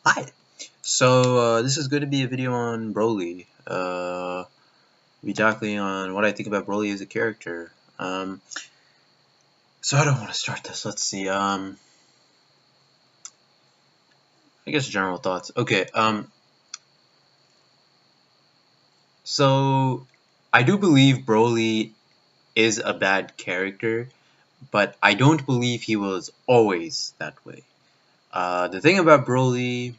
Hi. So this is going to be a video on Broly. Be talking on what I think about Broly as a character. So I don't want to start this. Let's see. I guess general thoughts. Okay. So I do believe Broly is a bad character, but I don't believe he was always that way. The thing about Broly,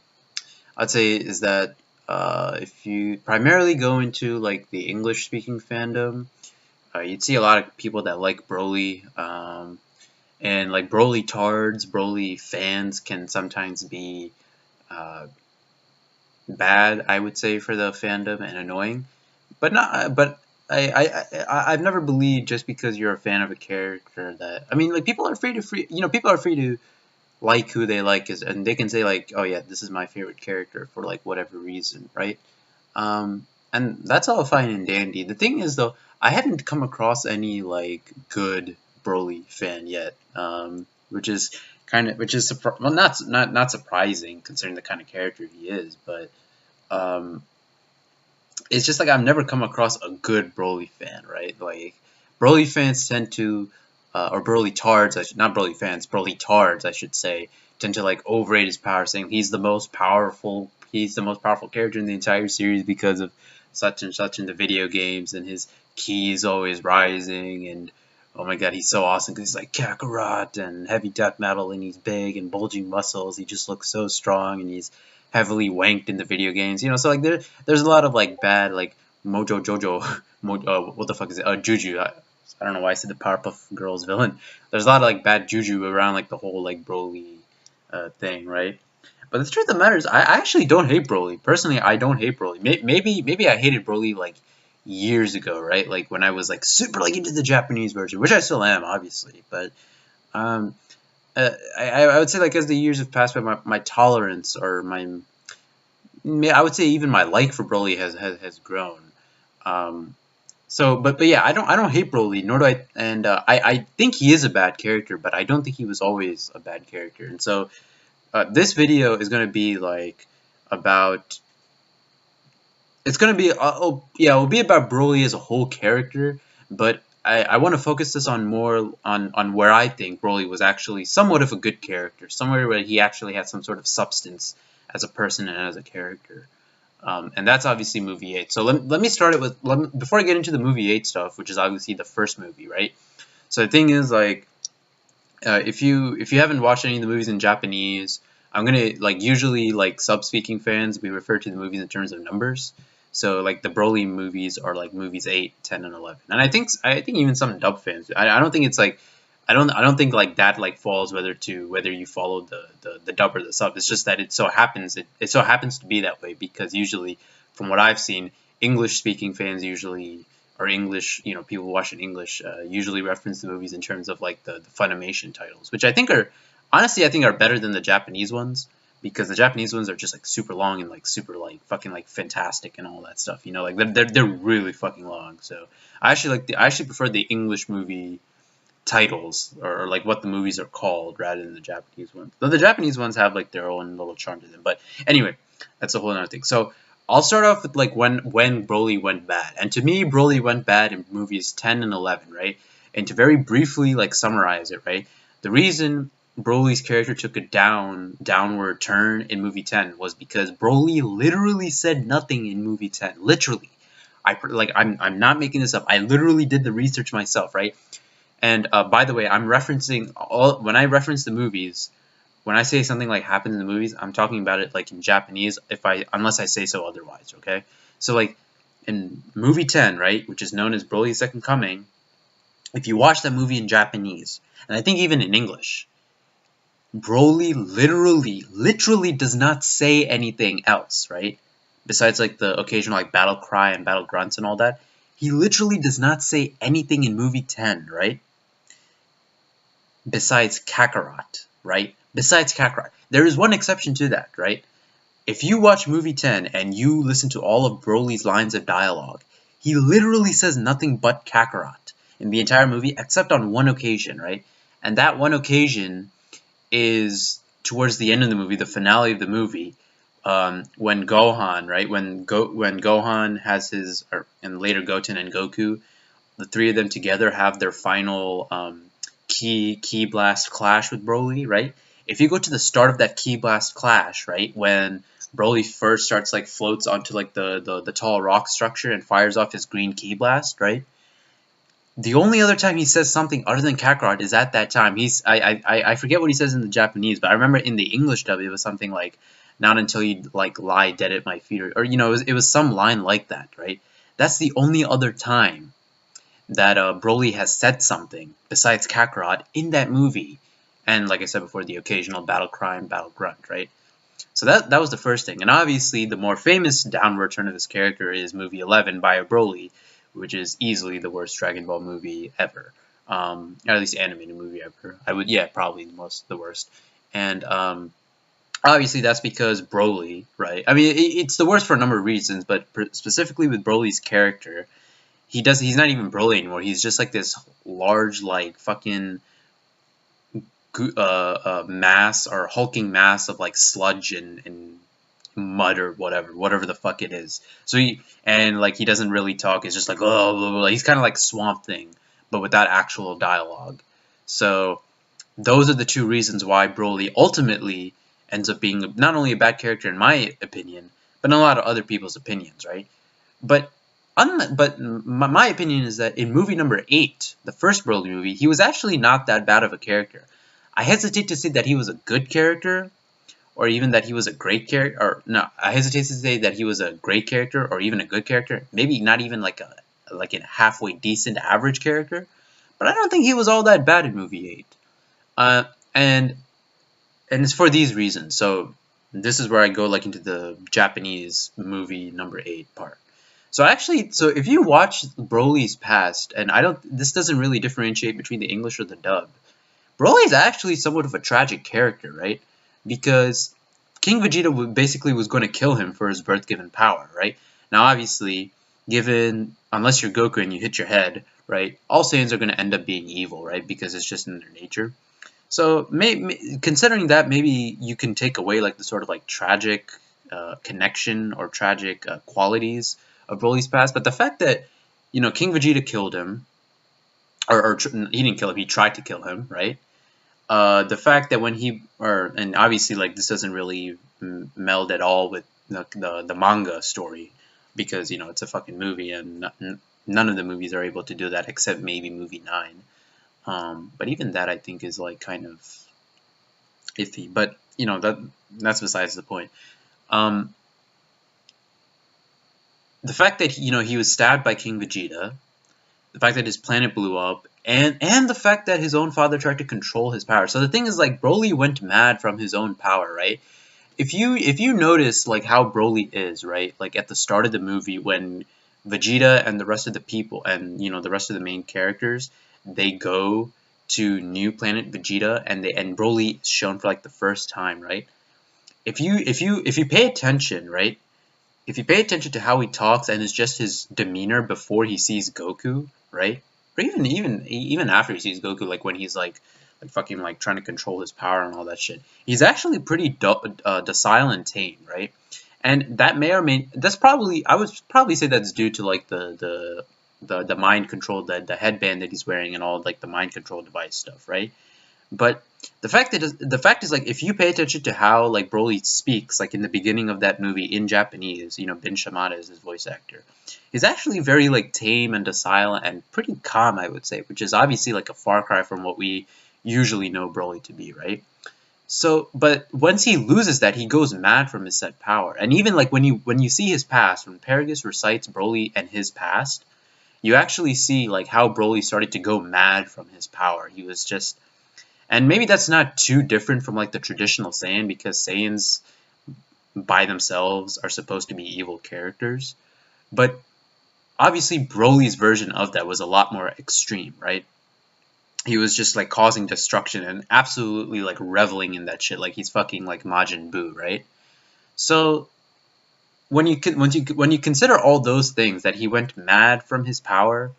I'd say, is that if you primarily go into like the English-speaking fandom, you'd see a lot of people that like Broly, and like Broly tards, Broly fans can sometimes be uh, bad, I would say, for the fandom and annoying. But not, but I've never believed just because you're a fan of a character that I mean, like people are people are free to like who they like and they can say like, oh yeah, this is my favorite character for like whatever reason, right? And that's all fine and dandy. The thing is though, I haven't come across any like good Broly fan yet, which is well not surprising considering the kind of character he is, but um, it's just like I've never come across a good Broly fan, right? Like Broly fans tend to, or Broly tards, not Broly fans, Broly tards, I should say, tend to like overrate his power, saying he's the most powerful, character in the entire series because of such and such in the video games, and his ki is always rising, and oh my god, he's so awesome because he's like Kakarot and heavy death metal, and he's big and bulging muscles. He just looks so strong, and he's heavily wanked in the video games, so like there's a lot of like bad like Mojo Jojo, what the fuck is it? Juju. I don't know why I said the Powerpuff Girls villain. There's a lot of like bad juju around like the whole like Broly thing, right? But the truth of the matter is, I actually don't hate Broly. Personally, I don't hate Broly. Maybe I hated Broly like years ago, right? Like when I was like super like into the Japanese version, which I still am, obviously. But um, I would say like as the years have passed by, my tolerance or I would say even my like for Broly has grown. Um, but yeah, I don't hate Broly, nor do I, and I think he is a bad character, but I don't think he was always a bad character. And so this video is going to be like about it's going to be yeah, it'll be about Broly as a whole character, but I want to focus this on more on where I think Broly was actually somewhat of a good character, somewhere where he actually had some sort of substance as a person and as a character. And that's obviously movie 8. So let me start it with before I get into the movie 8 stuff, which is obviously the first movie, right? So the thing is like if you haven't watched any of the movies in Japanese, I'm gonna like usually like sub-speaking fans, we refer to the movies in terms of numbers. So like the Broly movies are like movies 8, 10, and 11. And I think even some dub fans. I don't think it's like I don't think like that like falls whether you follow the dub or the sub. It's just that it so happens to be that way because usually from what I've seen, English speaking fans usually or English, people watching English usually reference the movies in terms of like the Funimation titles, which I think are honestly I think are better than the Japanese ones because the Japanese ones are just like super long and like super like fucking like fantastic and all that stuff. Like they're really fucking long. So I actually prefer the English movie titles or like what the movies are called rather than the Japanese ones. Though the Japanese ones have like their own little charm to them. But anyway, that's a whole other thing. So I'll start off with like when Broly went bad. And to me, Broly went bad in movies 10 and 11, right? And to very briefly like summarize it, right? The reason Broly's character took a downward turn in movie 10 was because Broly literally said nothing in movie 10. Literally. I'm not making this up. I literally did the research myself, right? And by the way, I'm referencing when I reference the movies. When I say something like happens in the movies, I'm talking about it like in Japanese. Unless I say so otherwise, okay? So like in movie 10, right, which is known as Broly's Second Coming, if you watch that movie in Japanese, and I think even in English, Broly literally does not say anything else, right? Besides like the occasional like battle cry and battle grunts and all that, he literally does not say anything in movie 10, right? Besides Kakarot, right? Besides Kakarot. There is one exception to that, right? If you watch movie 10 and you listen to all of Broly's lines of dialogue, he literally says nothing but Kakarot in the entire movie except on one occasion, right? And that one occasion is towards the end of the movie, the finale of the movie, when Gohan, right, when Gohan has his, and later Goten and Goku, the three of them together have their final ki blast clash with Broly, right? If you go to the start of that ki blast clash, right, when Broly first starts like floats onto like the tall rock structure and fires off his green ki blast, right? The only other time he says something other than Kakarot is at that time. I forget what he says in the Japanese, but I remember in the English dub it was something like, "Not until you like lie dead at my feet," or you know, it was some line like that, right? That's the only other time that Broly has said something besides Kakarot in that movie, and like I said before, the occasional battle cry and battle grunt, right? So that was the first thing, and obviously the more famous downward turn of this character is movie 11 by Broly, which is easily the worst Dragon Ball movie ever, or at least animated movie ever. Yeah, probably the worst, and obviously that's because Broly, right? I mean, it's the worst for a number of reasons, but specifically with Broly's character, he's not even Broly anymore. He's just like this large, like fucking mass or hulking mass of like sludge and mud or whatever the fuck it is. So he doesn't really talk. It's just like, oh, blah, blah, blah. He's kind of like Swamp Thing, but without actual dialogue. So those are the two reasons why Broly ultimately ends up being not only a bad character in my opinion, but in a lot of other people's opinions, right? But my opinion is that in movie number 8, the first Broly movie, he was actually not that bad of a character. I hesitate to say that he was a good character, or even that he was a great character, or no, I hesitate to say that he was a great character, or even a good character. Maybe not even like a halfway decent average character, but I don't think he was all that bad in movie 8. And it's for these reasons. So this is where I go like into the Japanese movie number 8 part. So if you watch Broly's past, and this doesn't really differentiate between the English or the dub. Broly is actually somewhat of a tragic character, right? Because King Vegeta basically was going to kill him for his birth-given power, right? Now, obviously, unless you're Goku and you hit your head, right, all Saiyans are going to end up being evil, right? Because it's just in their nature. So, considering that, maybe you can take away like the sort of like tragic connection or tragic qualities of Broly's past. But the fact that, King Vegeta killed him, or he didn't kill him, he tried to kill him, right? The fact that and obviously like this doesn't really meld at all with the manga story, because it's a fucking movie and none of the movies are able to do that except maybe movie 9. But even that I think is like kind of iffy. But that's besides the point. The fact that he was stabbed by King Vegeta, the fact that his planet blew up, and the fact that his own father tried to control his power. So the thing is, like, Broly went mad from his own power, right? If you notice like how Broly is, right, like at the start of the movie when Vegeta and the rest of the people and the rest of the main characters, they go to New Planet Vegeta, and Broly is shown for like the first time, right? If you pay attention, right? If you pay attention to how he talks and it's just his demeanor before he sees Goku, right? Or even after he sees Goku, like when he's like fucking like trying to control his power and all that shit, he's actually pretty docile and tame, right? And that I would probably say that's due to like the mind control, the headband that he's wearing and all like the mind control device stuff, right? But the fact is like if you pay attention to how like Broly speaks, like in the beginning of that movie in Japanese, Ben Shimada is his voice actor. He's actually very like tame and docile and pretty calm, I would say, which is obviously like a far cry from what we usually know Broly to be, right? So, but once he loses that, he goes mad from his set power. And even like when you see his past, when Paragus recites Broly and his past, you actually see like how Broly started to go mad from his power. He was just. And maybe that's not too different from like the traditional Saiyan, because Saiyans by themselves are supposed to be evil characters. But obviously Broly's version of that was a lot more extreme, right? He was just like causing destruction and absolutely like reveling in that shit, like he's fucking like Majin Buu, right? So when you consider all those things, that he went mad from his power,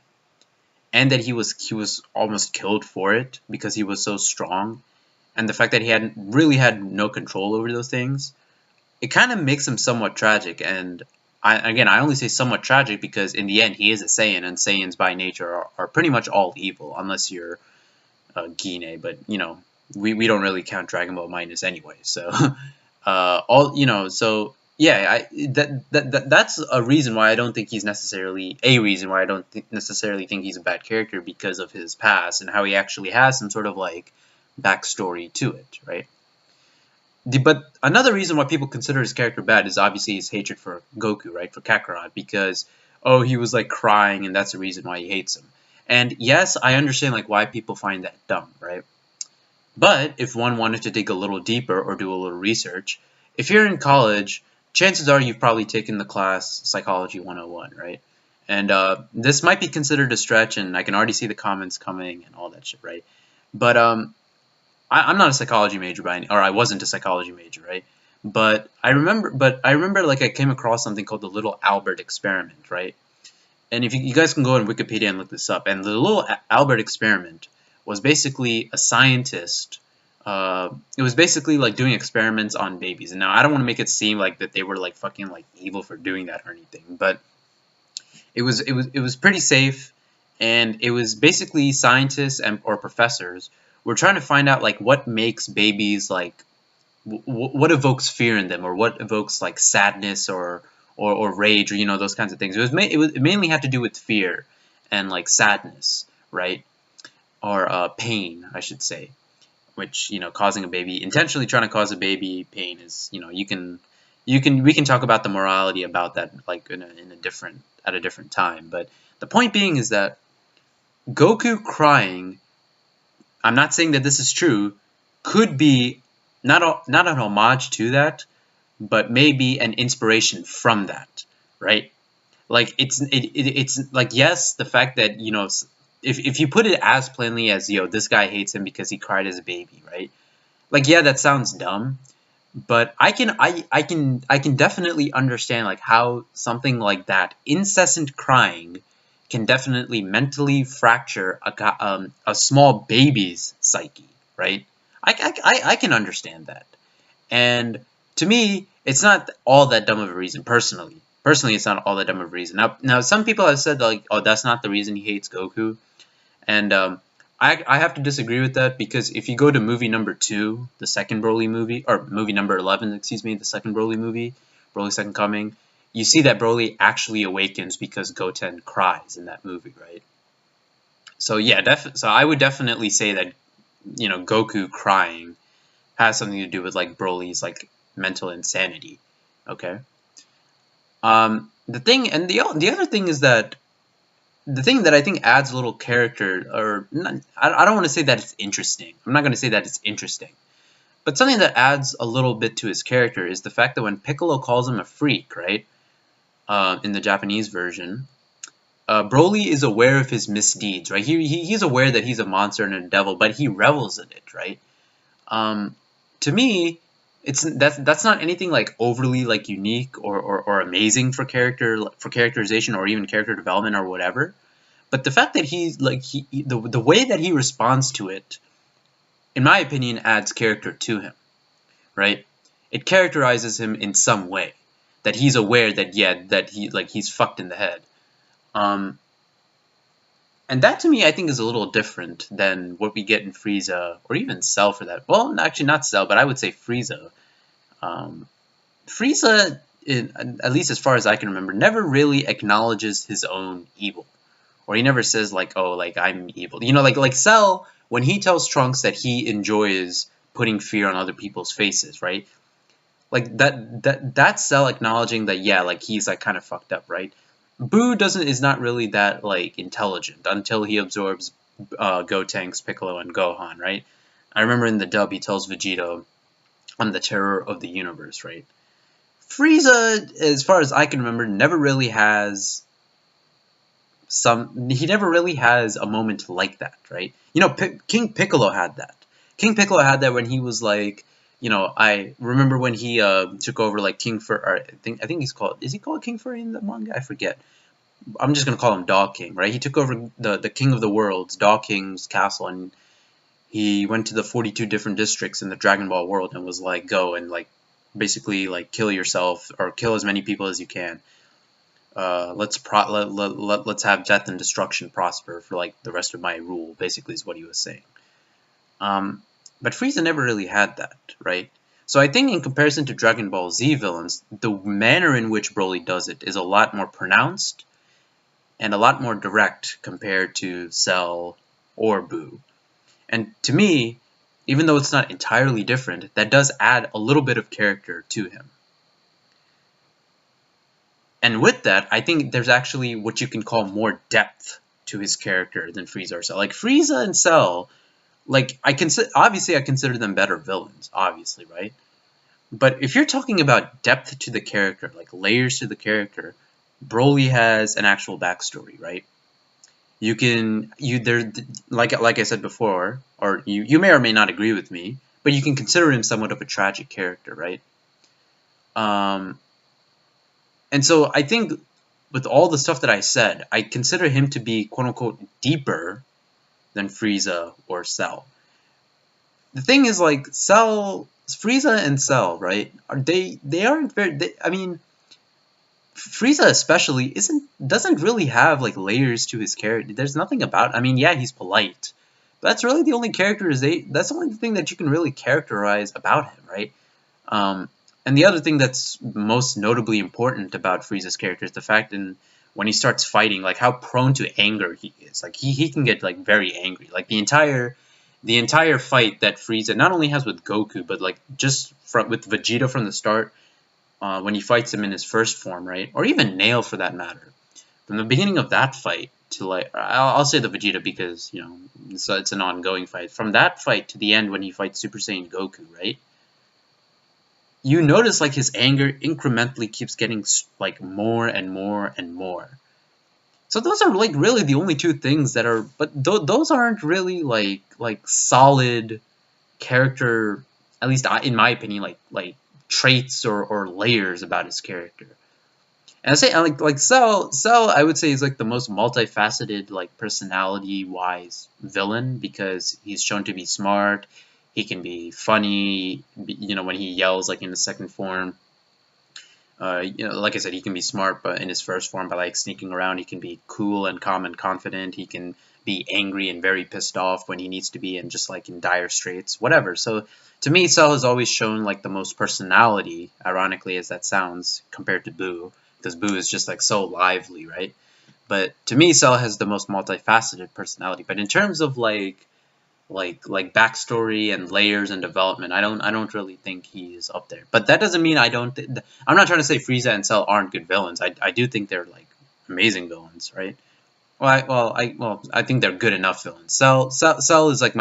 and that he was almost killed for it because he was so strong, and the fact that he really had no control over those things, it kind of makes him somewhat tragic. And I only say somewhat tragic because in the end he is a Saiyan, and Saiyans by nature are pretty much all evil, unless you're Gine. But we don't really count Dragon Ball minus anyway. So all so yeah, that's a reason why I don't think he's necessarily a reason why I don't necessarily think he's a bad character, because of his past and how he actually has some sort of like backstory to it, right? But another reason why people consider his character bad is obviously his hatred for Goku, right? For Kakarot, because oh, he was like crying, and that's the reason why he hates him. And yes, I understand like why people find that dumb, right? But if one wanted to dig a little deeper or do a little research, if you're in college, chances are you've probably taken the class Psychology 101, right? And this might be considered a stretch, and I can already see the comments coming and all that shit, right? But I'm not a psychology major or I wasn't a psychology major, right? But I remember like I came across something called the Little Albert Experiment, right? And if you guys can go on Wikipedia and look this up, and the Little Albert Experiment was basically a scientist. It was basically like doing experiments on babies. And now I don't want to make it seem like that they were like fucking like evil for doing that or anything, but it was pretty safe, and it was basically scientists or professors were trying to find out like what makes babies like what evokes fear in them, or what evokes like sadness or rage, or those kinds of things. It mainly had to do with fear and like sadness, right? Or pain, I should say, which causing a baby, intentionally trying to cause a baby pain is, we can talk about the morality about that like at a different time. But the point being is that Goku crying, I'm not saying that this is true, could be not an homage to that, but maybe an inspiration from that, right? Like it's like, yes, the fact that if you put it as plainly as this guy hates him because he cried as a baby, right? Like, yeah, that sounds dumb, but I can definitely understand like how something like that, incessant crying, can definitely mentally fracture a small baby's psyche, right? I can understand that. And to me, it's not all that dumb of a reason, personally. Personally, it's not all that dumb of a reason. Now some people have said, like, oh, that's not the reason he hates Goku. And I have to disagree with that, because if you go to movie number 2, the second Broly movie, or movie number 11, excuse me, the second Broly movie, Broly's Second Coming, you see that Broly actually awakens because Goten cries in that movie, right? So yeah, so I would definitely say that Goku crying has something to do with like Broly's like mental insanity. Okay. The other thing is that the thing that I think adds a little character, or not, I don't want to say that it's interesting. I'm not going to say that it's interesting. But something that adds a little bit to his character is the fact that when Piccolo calls him a freak, right, in the Japanese version, Broly is aware of his misdeeds, right? He's aware that he's a monster and a devil, but he revels in it, right? To me, that's not anything like overly like unique or amazing for characterization or even character development or whatever. But the fact that the way that he responds to it, in my opinion, adds character to him, right? It characterizes him in some way, that he's aware that he's fucked in the head. And that to me I think is a little different than what we get in Frieza, or even Cell for that. Well, actually not Cell, but I would say Frieza. Frieza, at least as far as I can remember, never really acknowledges his own evil. Or he never says like, oh, like I'm evil. Like Cell, when he tells Trunks that he enjoys putting fear on other people's faces, right? Like that's Cell acknowledging that, yeah, like he's like kind of fucked up, right? Boo is not really that like intelligent until he absorbs Gotenks, Piccolo, and Gohan, right? I remember in the dub he tells Vegeta, "I'm the terror of the universe," right? Frieza, as far as I can remember, never really has a moment like that, right? King Piccolo had that. King Piccolo had that when he was like, I remember when he took over like King Fur. I think is he called King Furry in the manga? I forget. I'm just gonna call him Dog King, right? He took over the King of the Worlds, Dog King's castle, and he went to the 42 different districts in the Dragon Ball world and was like, go and like basically like kill yourself or kill as many people as you can. Let's have death and destruction prosper for like the rest of my rule. Basically, is what he was saying. But Frieza never really had that, right? So I think in comparison to Dragon Ball Z villains, the manner in which Broly does it is a lot more pronounced and a lot more direct compared to Cell or Buu. And to me, even though it's not entirely different, that does add a little bit of character to him. And with that, I think there's actually what you can call more depth to his character than Frieza or Cell. Like Frieza and Cell, like obviously I consider them better villains, obviously, right? But if you're talking about depth to the character, like layers to the character, Broly has an actual backstory, right? Like I said before, or you may or may not agree with me, but you can consider him somewhat of a tragic character, right? And so I think with all the stuff that I said, I consider him to be quote unquote deeper than Frieza or Cell. The thing is, like, Frieza and Cell, right? They aren't very. I mean, Frieza especially doesn't really have like layers to his character. There's nothing about. I mean, yeah, he's polite. But that's really the only that's the only thing that you can really characterize about him, right? And the other thing that's most notably important about Frieza's character is the fact when he starts fighting, like how prone to anger he is. Like he can get like very angry. Like the entire fight that Frieza not only has with Goku, but like just with Vegeta from the start, when he fights him in his first form, right? Or even Nail for that matter. From the beginning of that fight to like, I'll say the Vegeta because, you know, it's an ongoing fight. From that fight to the end when he fights Super Saiyan Goku, right? You notice like his anger incrementally keeps getting like more and more and more. So those are like really the only two things that are, but those aren't really like solid character, at least in my opinion, like traits or layers about his character. And I say like Cell I would say is like the most multifaceted like personality wise villain because he's shown to be smart. He can be funny, you know, when he yells like in the second form. You know, like I said, he can be smart, but in his first form, by like sneaking around, he can be cool and calm and confident. He can be angry and very pissed off when he needs to be, and just like in dire straits, whatever. So to me, Cell has always shown like the most personality, ironically as that sounds, compared to Buu, because Buu is just like so lively, right? But to me, Cell has the most multifaceted personality. But in terms of like backstory and layers and development, I don't really think he's up there. But that doesn't mean I'm not trying to say Frieza and Cell aren't good villains. I do think they're like amazing villains, right? I think they're good enough villains. Cell is like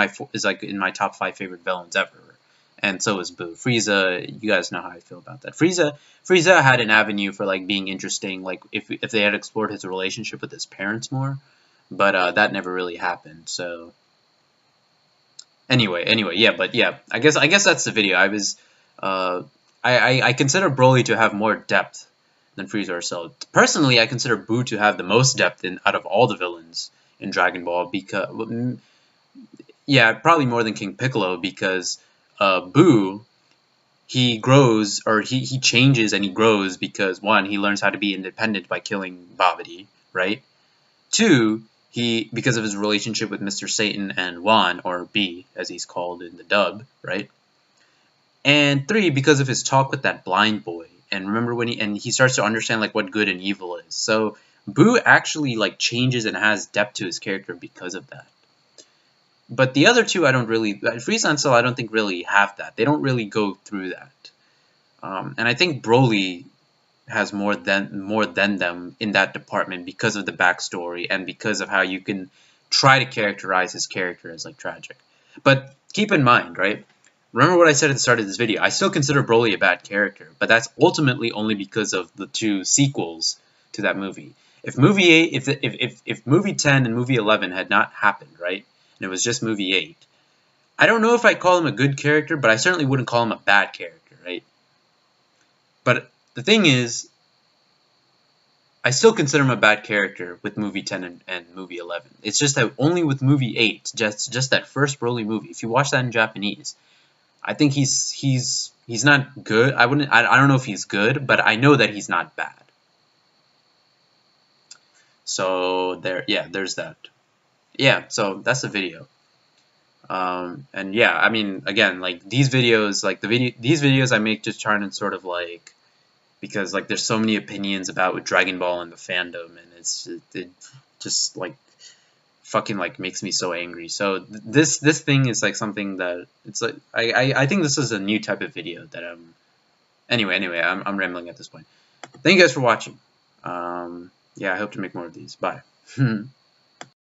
in my top 5 favorite villains ever, and so is Buu. Frieza, you guys know how I feel about that. Frieza had an avenue for like being interesting, like if they had explored his relationship with his parents more, but that never really happened. So. Anyway, yeah, I guess that's the video. I consider Broly to have more depth than Frieza or Cell. Personally, I consider Buu to have the most depth out of all the villains in Dragon Ball because, yeah, probably more than King Piccolo because Buu, he grows or he changes and he grows because 1, he learns how to be independent by killing Babidi, right? 2, because of his relationship with Mr. Satan and Juan, or B, as he's called in the dub, right? And 3, because of his talk with that blind boy. And remember when he starts to understand like what good and evil is. So Buu actually like changes and has depth to his character because of that. But the other two, I don't really. Frieza and Cell, I don't think really have that. They don't really go through that. And I think Broly has more than them in that department because of the backstory and because of how you can try to characterize his character as like tragic. But keep in mind, right? Remember what I said at the start of this video. I still consider Broly a bad character, but that's ultimately only because of the 2 sequels to that movie. If movie 8, if movie 10 and movie 11 had not happened, right, and it was just movie 8, I don't know if I'd call him a good character, but I certainly wouldn't call him a bad character, right? But the thing is, I still consider him a bad character with movie 10 and movie 11. It's just that only with movie 8, just that first Broly movie, if you watch that in Japanese, I think he's He's not good. I don't know if he's good, but I know that he's not bad. So there's that. Yeah, so that's the video. And yeah, I mean, again, like these videos, these videos I make just trying to sort of like, because like there's so many opinions about with Dragon Ball and the fandom, and it just like fucking like makes me so angry. So this thing is like something that it's like I think this is a new type of video that anyway I'm rambling at this point. Thank you guys for watching. Yeah, I hope to make more of these. Bye.